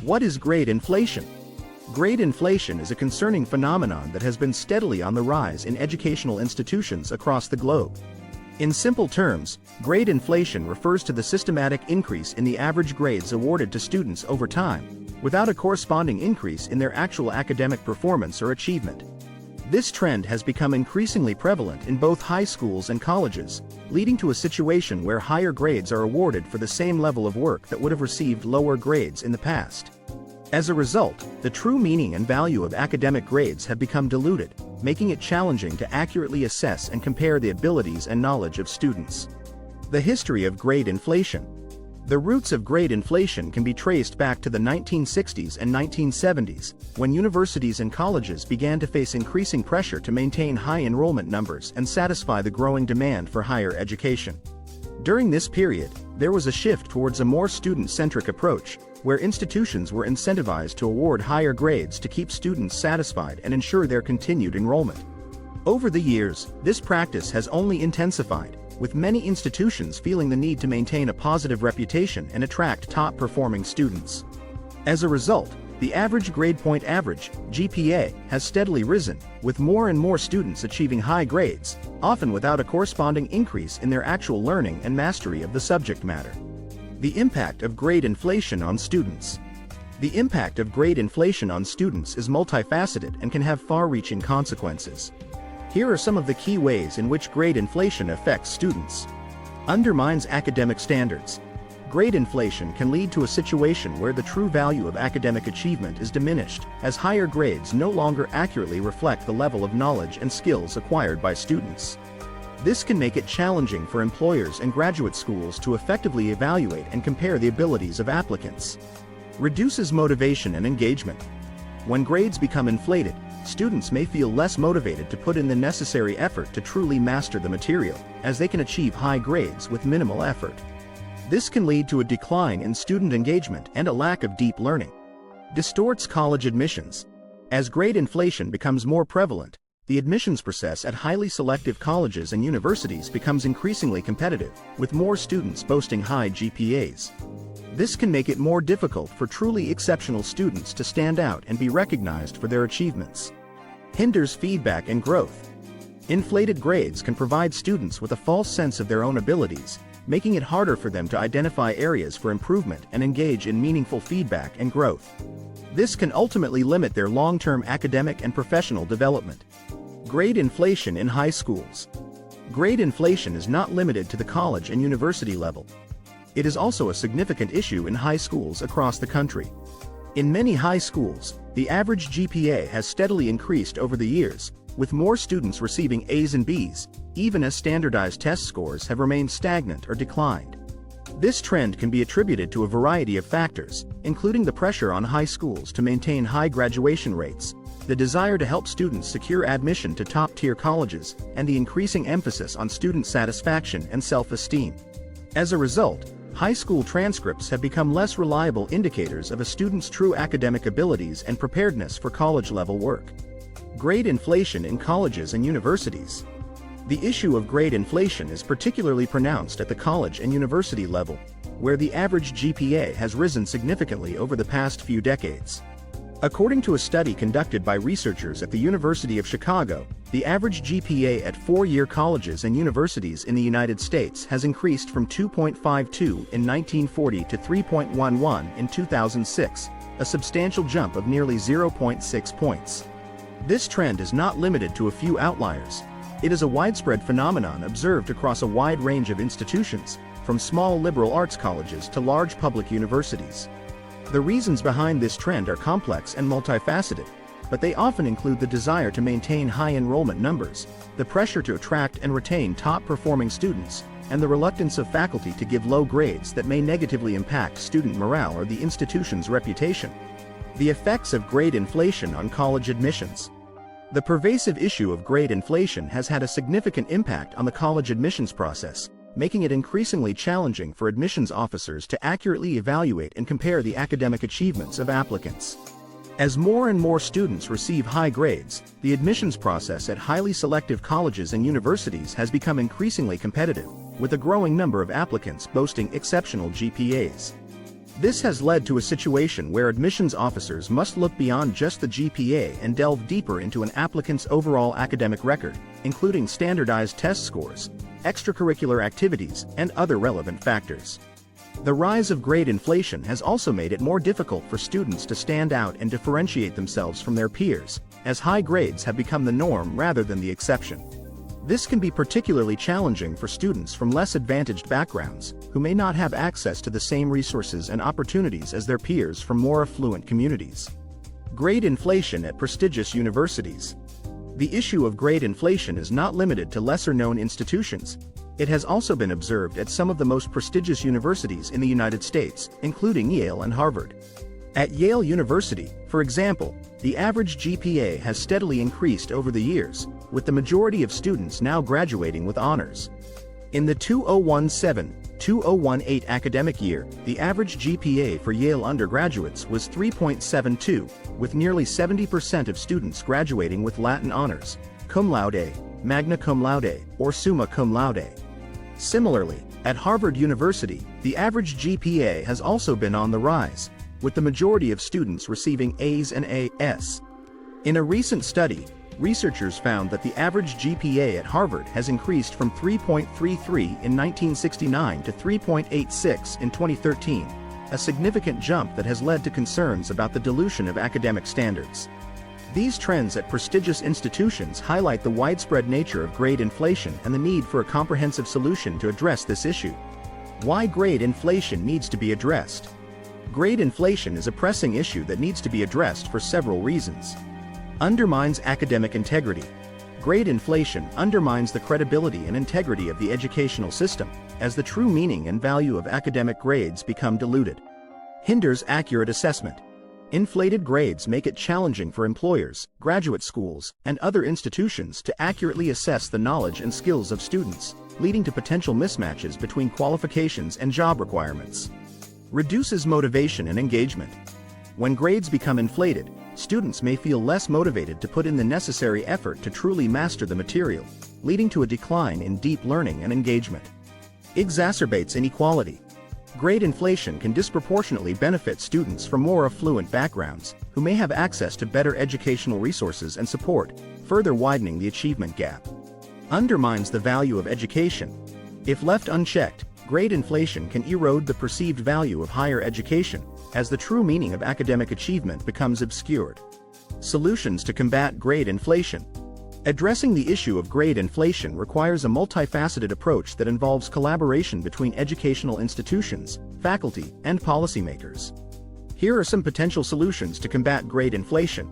What is grade inflation? Grade inflation is a concerning phenomenon that has been steadily on the rise in educational institutions across the globe. In simple terms, grade inflation refers to the systematic increase in the average grades awarded to students over time, without a corresponding increase in their actual academic performance or achievement. This trend has become increasingly prevalent in both high schools and colleges, leading to a situation where higher grades are awarded for the same level of work that would have received lower grades in the past. As a result, the true meaning and value of academic grades have become diluted, making it challenging to accurately assess and compare the abilities and knowledge of students. The history of grade inflation. The roots of grade inflation can be traced back to the 1960s and 1970s, when universities and colleges began to face increasing pressure to maintain high enrollment numbers and satisfy the growing demand for higher education. During this period, there was a shift towards a more student-centric approach, where institutions were incentivized to award higher grades to keep students satisfied and ensure their continued enrollment. Over the years, this practice has only intensified, with many institutions feeling the need to maintain a positive reputation and attract top-performing students. As a result, the average grade point average, GPA, has steadily risen, with more and more students achieving high grades, often without a corresponding increase in their actual learning and mastery of the subject matter. The impact of grade inflation on students. The impact of grade inflation on students is multifaceted and can have far-reaching consequences. Here are some of the key ways in which grade inflation affects students. Undermines academic standards. Grade inflation can lead to a situation where the true value of academic achievement is diminished, as higher grades no longer accurately reflect the level of knowledge and skills acquired by students. This can make it challenging for employers and graduate schools to effectively evaluate and compare the abilities of applicants. Reduces motivation and engagement. When grades become inflated, students may feel less motivated to put in the necessary effort to truly master the material, as they can achieve high grades with minimal effort. This can lead to a decline in student engagement and a lack of deep learning. Distorts college admissions. As grade inflation becomes more prevalent, the admissions process at highly selective colleges and universities becomes increasingly competitive, with more students boasting high GPAs. This can make it more difficult for truly exceptional students to stand out and be recognized for their achievements. Hinders feedback and growth. Inflated grades can provide students with a false sense of their own abilities, making it harder for them to identify areas for improvement and engage in meaningful feedback and growth. This can ultimately limit their long-term academic and professional development. Grade inflation in high schools. Grade inflation is not limited to the college and university level. It is also a significant issue in high schools across the country. In many high schools, the average GPA has steadily increased over the years, with more students receiving A's and B's, even as standardized test scores have remained stagnant or declined. This trend can be attributed to a variety of factors, including the pressure on high schools to maintain high graduation rates, the desire to help students secure admission to top-tier colleges, and the increasing emphasis on student satisfaction and self-esteem. As a result, high school transcripts have become less reliable indicators of a student's true academic abilities and preparedness for college-level work. Grade inflation in colleges and universities. The issue of grade inflation is particularly pronounced at the college and university level, where the average GPA has risen significantly over the past few decades. According to a study conducted by researchers at the University of Chicago, the average GPA at four-year colleges and universities in the United States has increased from 2.52 in 1940 to 3.11 in 2006, a substantial jump of nearly 0.6 points. This trend is not limited to a few outliers. It is a widespread phenomenon observed across a wide range of institutions, from small liberal arts colleges to large public universities. The reasons behind this trend are complex and multifaceted, but they often include the desire to maintain high enrollment numbers, the pressure to attract and retain top-performing students, and the reluctance of faculty to give low grades that may negatively impact student morale or the institution's reputation. The effects of grade inflation on college admissions. The pervasive issue of grade inflation has had a significant impact on the college admissions process, making it increasingly challenging for admissions officers to accurately evaluate and compare the academic achievements of applicants. As more and more students receive high grades, the admissions process at highly selective colleges and universities has become increasingly competitive, with a growing number of applicants boasting exceptional GPAs. This has led to a situation where admissions officers must look beyond just the GPA and delve deeper into an applicant's overall academic record, including standardized test scores, extracurricular activities, and other relevant factors. The rise of grade inflation has also made it more difficult for students to stand out and differentiate themselves from their peers, as high grades have become the norm rather than the exception. This can be particularly challenging for students from less advantaged backgrounds, who may not have access to the same resources and opportunities as their peers from more affluent communities. Grade inflation at prestigious universities. The issue of grade inflation is not limited to lesser-known institutions. It has also been observed at some of the most prestigious universities in the United States, including Yale and Harvard. At Yale University, for example, the average GPA has steadily increased over the years, with the majority of students now graduating with honors. In the 2017-2018 academic year, the average GPA for Yale undergraduates was 3.72, with nearly 70% of students graduating with Latin honors, cum laude, magna cum laude, or summa cum laude. Similarly, at Harvard University, the average GPA has also been on the rise, with the majority of students receiving A's and A's. In a recent study, researchers found that the average GPA at Harvard has increased from 3.33 in 1969 to 3.86 in 2013, a significant jump that has led to concerns about the dilution of academic standards. These trends at prestigious institutions highlight the widespread nature of grade inflation and the need for a comprehensive solution to address this issue. Why grade inflation needs to be addressed? Grade inflation is a pressing issue that needs to be addressed for several reasons. Undermines academic integrity. Grade inflation undermines the credibility and integrity of the educational system, as the true meaning and value of academic grades become diluted. Hinders accurate assessment. Inflated grades make it challenging for employers, graduate schools, and other institutions to accurately assess the knowledge and skills of students, leading to potential mismatches between qualifications and job requirements. Reduces motivation and engagement. When grades become inflated, students may feel less motivated to put in the necessary effort to truly master the material, leading to a decline in deep learning and engagement. Exacerbates inequality. Grade inflation can disproportionately benefit students from more affluent backgrounds, who may have access to better educational resources and support, further widening the achievement gap. Undermines the value of education. If left unchecked, grade inflation can erode the perceived value of higher education, as the true meaning of academic achievement becomes obscured. Solutions to combat grade inflation. Addressing the issue of grade inflation requires a multifaceted approach that involves collaboration between educational institutions, faculty, and policymakers. Here are some potential solutions to combat grade inflation.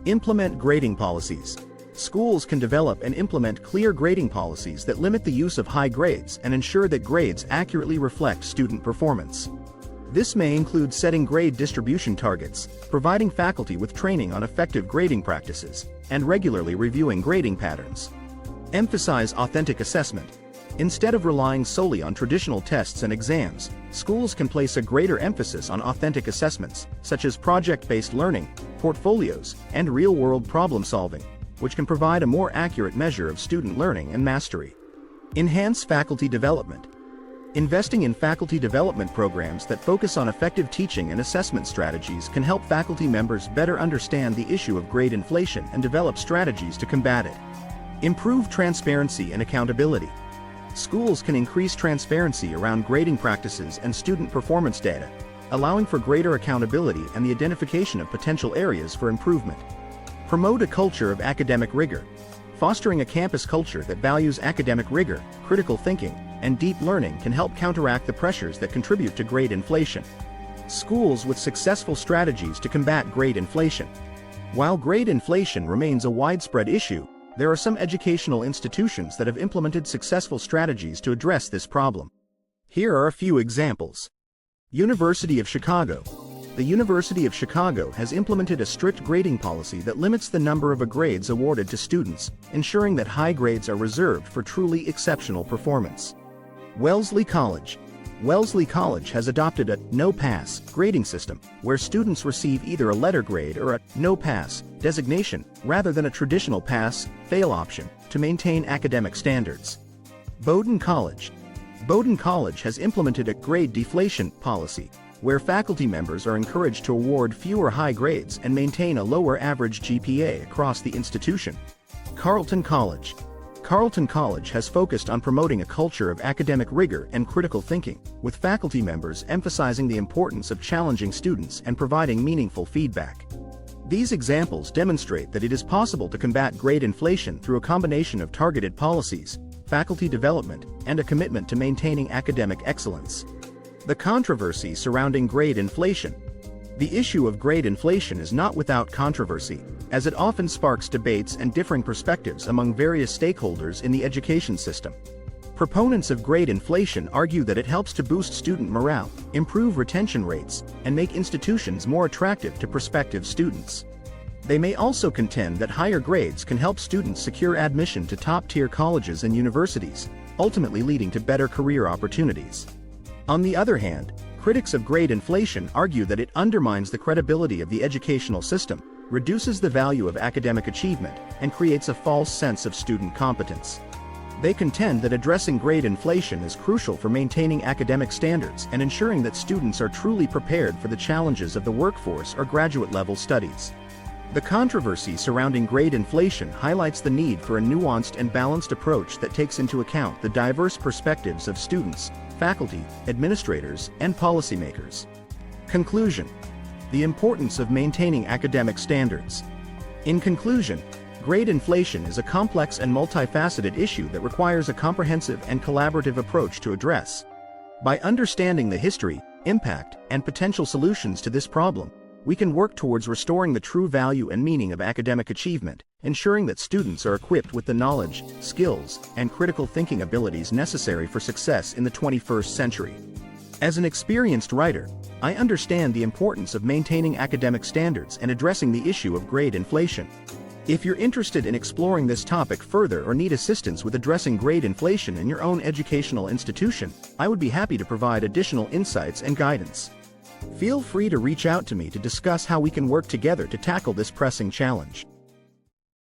Implement grading policies. Schools can develop and implement clear grading policies that limit the use of high grades and ensure that grades accurately reflect student performance. This may include setting grade distribution targets, providing faculty with training on effective grading practices, and regularly reviewing grading patterns. Emphasize authentic assessment. Instead of relying solely on traditional tests and exams, schools can place a greater emphasis on authentic assessments, such as project-based learning, portfolios, and real-world problem-solving, which can provide a more accurate measure of student learning and mastery. Enhance faculty development. Investing in faculty development programs that focus on effective teaching and assessment strategies can help faculty members better understand the issue of grade inflation and develop strategies to combat it. Improve transparency and accountability. Schools can increase transparency around grading practices and student performance data, allowing for greater accountability and the identification of potential areas for improvement. Promote a culture of academic rigor. Fostering a campus culture that values academic rigor, critical thinking, and deep learning can help counteract the pressures that contribute to grade inflation. Schools with successful strategies to combat grade inflation. While grade inflation remains a widespread issue, there are some educational institutions that have implemented successful strategies to address this problem. Here are a few examples. University of Chicago. The University of Chicago has implemented a strict grading policy that limits the number of grades awarded to students, ensuring that high grades are reserved for truly exceptional performance. Wellesley College. Wellesley College has adopted a no-pass grading system, where students receive either a letter grade or a no-pass designation, rather than a traditional pass-fail option, to maintain academic standards. Bowdoin College. Bowdoin College has implemented a grade deflation policy, where faculty members are encouraged to award fewer high grades and maintain a lower average GPA across the institution. Carleton College. Carleton College has focused on promoting a culture of academic rigor and critical thinking, with faculty members emphasizing the importance of challenging students and providing meaningful feedback. These examples demonstrate that it is possible to combat grade inflation through a combination of targeted policies, faculty development, and a commitment to maintaining academic excellence. The controversy surrounding grade inflation. The issue of grade inflation is not without controversy, as it often sparks debates and differing perspectives among various stakeholders in the education system. Proponents of grade inflation argue that it helps to boost student morale, improve retention rates, and make institutions more attractive to prospective students. They may also contend that higher grades can help students secure admission to top-tier colleges and universities, ultimately leading to better career opportunities. On the other hand, critics of grade inflation argue that it undermines the credibility of the educational system, reduces the value of academic achievement, and creates a false sense of student competence. They contend that addressing grade inflation is crucial for maintaining academic standards and ensuring that students are truly prepared for the challenges of the workforce or graduate-level studies. The controversy surrounding grade inflation highlights the need for a nuanced and balanced approach that takes into account the diverse perspectives of students, faculty, administrators, and policymakers. Conclusion: the importance of maintaining academic standards. In conclusion, grade inflation is a complex and multifaceted issue that requires a comprehensive and collaborative approach to address. By understanding the history, impact, and potential solutions to this problem, we can work towards restoring the true value and meaning of academic achievement, ensuring that students are equipped with the knowledge, skills, and critical thinking abilities necessary for success in the 21st century. As an experienced writer, I understand the importance of maintaining academic standards and addressing the issue of grade inflation. If you're interested in exploring this topic further or need assistance with addressing grade inflation in your own educational institution, I would be happy to provide additional insights and guidance. Feel free to reach out to me to discuss how we can work together to tackle this pressing challenge.